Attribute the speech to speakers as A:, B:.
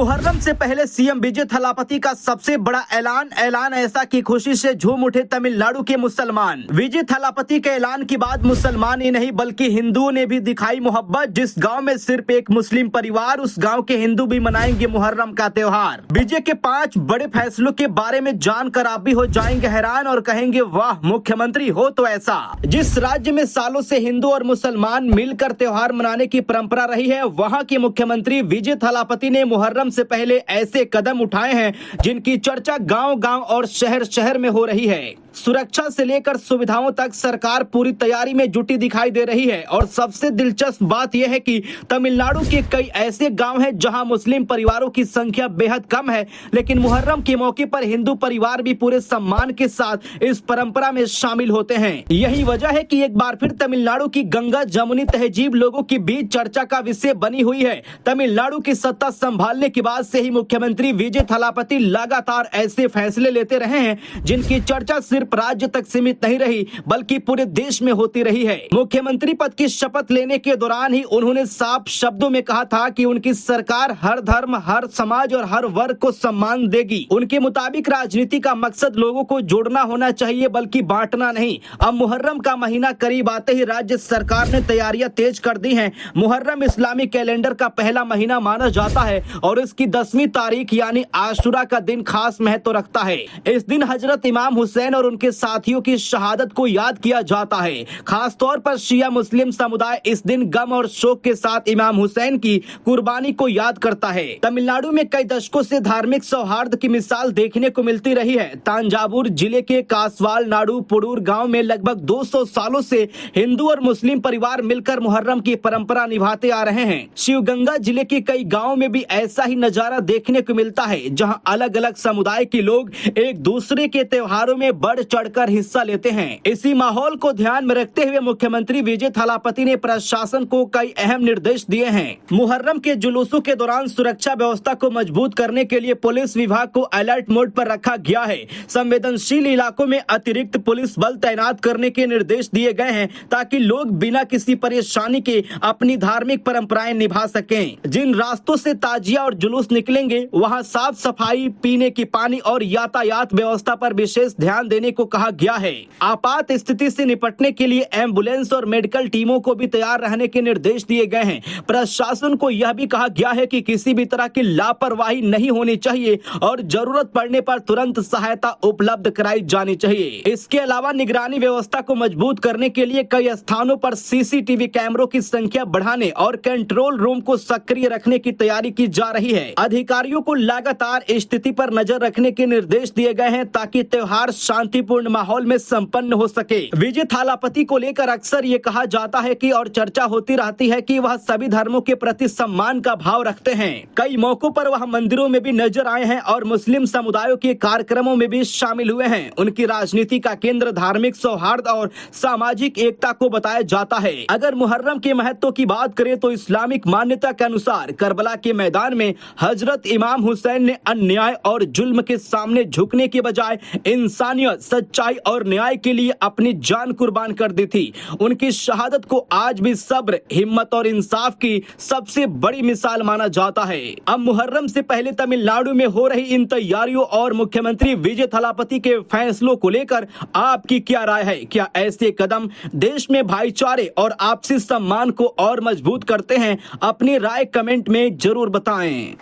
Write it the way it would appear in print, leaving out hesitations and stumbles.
A: मुहर्रम से पहले सीएम विजय थलापति का सबसे बड़ा ऐलान ऐसा कि खुशी से झूम उठे तमिलनाडु के मुसलमान। विजय थलापति के ऐलान के बाद मुसलमान ही नहीं बल्कि हिंदुओं ने भी दिखाई मोहब्बत। जिस गांव में सिर्फ एक मुस्लिम परिवार, उस गांव के हिंदू भी मनाएंगे मुहर्रम का त्योहार। विजय के 5 बड़े फैसलों के बारे में जानकर आप भी हो जाएंगे हैरान और कहेंगे वाह, मुख्यमंत्री हो तो ऐसा। जिस राज्य में सालों से हिंदू और मुसलमान मिलकर त्योहार मनाने की परंपरा रही है, वहाँ के मुख्यमंत्री विजय थलापति ने मुहर्रम से पहले ऐसे कदम उठाए हैं जिनकी चर्चा गांव-गांव और शहर-शहर में हो रही है। सुरक्षा से लेकर सुविधाओं तक सरकार पूरी तैयारी में जुटी दिखाई दे रही है। और सबसे दिलचस्प बात यह है कि तमिलनाडु के कई ऐसे गांव हैं जहां मुस्लिम परिवारों की संख्या बेहद कम है, लेकिन मुहर्रम के मौके पर हिंदू परिवार भी पूरे सम्मान के साथ इस परंपरा में शामिल होते हैं। यही वजह है कि एक बार फिर तमिलनाडु की गंगा जमुनी तहजीब लोगों के बीच चर्चा का विषय बनी हुई है। तमिलनाडु की सत्ता संभालने के बाद से ही मुख्यमंत्री विजय थलापति लगातार ऐसे फैसले लेते रहे हैं जिनकी चर्चा सिर्फ राज्य तक सीमित नहीं रही बल्कि पूरे देश में होती रही है। मुख्यमंत्री पद की शपथ लेने के दौरान ही उन्होंने साफ शब्दों में कहा था कि उनकी सरकार हर धर्म, हर समाज और हर वर्ग को सम्मान देगी। उनके मुताबिक राजनीति का मकसद लोगों को जोड़ना होना चाहिए बल्कि बांटना नहीं। अब मुहर्रम का महीना करीब आते ही राज्य सरकार ने तैयारियां तेज कर दी हैं। मुहर्रम इस्लामी कैलेंडर का पहला महीना माना जाता है और इसकी 10वीं तारीख यानी आशुरा का दिन खास महत्व रखता है। इस दिन हजरत इमाम हुसैन और उनके साथियों की शहादत को याद किया जाता है। खास तौर पर शिया मुस्लिम समुदाय इस दिन गम और शोक के साथ इमाम हुसैन की कुर्बानी को याद करता है। तमिलनाडु में कई दशकों से धार्मिक सौहार्द की मिसाल देखने को मिलती रही है। तांजावुर जिले के कासवाल नाडु पुडूर गांव में लगभग 200 सालों से हिंदू और मुस्लिम परिवार मिलकर मुहर्रम की परंपरा निभाते आ रहे हैं। शिवगंगा जिले के कई गाँव में भी ऐसा ही नजारा देखने को मिलता है, जहाँ अलग अलग समुदाय के लोग एक दूसरे के त्योहारों में बढ़ चढ़कर हिस्सा लेते हैं। इसी माहौल को ध्यान में रखते हुए मुख्यमंत्री विजय थलापति ने प्रशासन को कई अहम निर्देश दिए हैं। मुहर्रम के जुलूसों के दौरान सुरक्षा व्यवस्था को मजबूत करने के लिए पुलिस विभाग को अलर्ट मोड पर रखा गया है। संवेदनशील इलाकों में अतिरिक्त पुलिस बल तैनात करने के निर्देश दिए गए हैं ताकि लोग बिना किसी परेशानी के अपनी धार्मिक परंपराएं निभा सकें। जिन रास्तों से ताजिया और जुलूस निकलेंगे वहां साफ सफाई, पीने की पानी और यातायात व्यवस्था पर विशेष ध्यान देने को कहा गया है। आपात स्थिति से निपटने के लिए एम्बुलेंस और मेडिकल टीमों को भी तैयार रहने के निर्देश दिए गए हैं। प्रशासन को यह भी कहा गया है कि किसी भी तरह की लापरवाही नहीं होनी चाहिए और जरूरत पड़ने पर तुरंत सहायता उपलब्ध कराई जानी चाहिए। इसके अलावा निगरानी व्यवस्था को मजबूत करने के लिए कई स्थानों पर सीसीटीवी कैमरों की संख्या बढ़ाने और कंट्रोल रूम को सक्रिय रखने की तैयारी की जा रही है। अधिकारियों को लगातार स्थिति पर नजर रखने के निर्देश दिए गए हैं ताकि त्योहार शांतिपूर्ण माहौल में संपन्न हो सके। विजय थलापति को लेकर अक्सर ये कहा जाता है कि और चर्चा होती रहती है कि वह सभी धर्मों के प्रति सम्मान का भाव रखते हैं। कई मौकों पर वह मंदिरों में भी नजर आए हैं और मुस्लिम समुदायों के कार्यक्रमों में भी शामिल हुए हैं। उनकी राजनीति का केंद्र धार्मिक सौहार्द और सामाजिक एकता को बताया जाता है। अगर मुहर्रम के महत्व की बात करें तो इस्लामिक मान्यता के अनुसार करबला के मैदान में हजरत इमाम हुसैन ने अन्याय और जुल्म के सामने झुकने के बजाय इंसानियत, सच्चाई और न्याय के लिए अपनी जान कुर्बान कर दी थी। उनकी शहादत को आज भी सब्र, हिम्मत और इंसाफ की सबसे बड़ी मिसाल माना जाता है। अब मुहर्रम से पहले तमिलनाडु में हो रही इन तैयारियों और मुख्यमंत्री विजय थलापति के फैसलों को लेकर आपकी क्या राय है? क्या ऐसे कदम देश में भाईचारे और आपसी सम्मान को और मजबूत करते हैं? अपनी राय कमेंट में जरूर बताएं।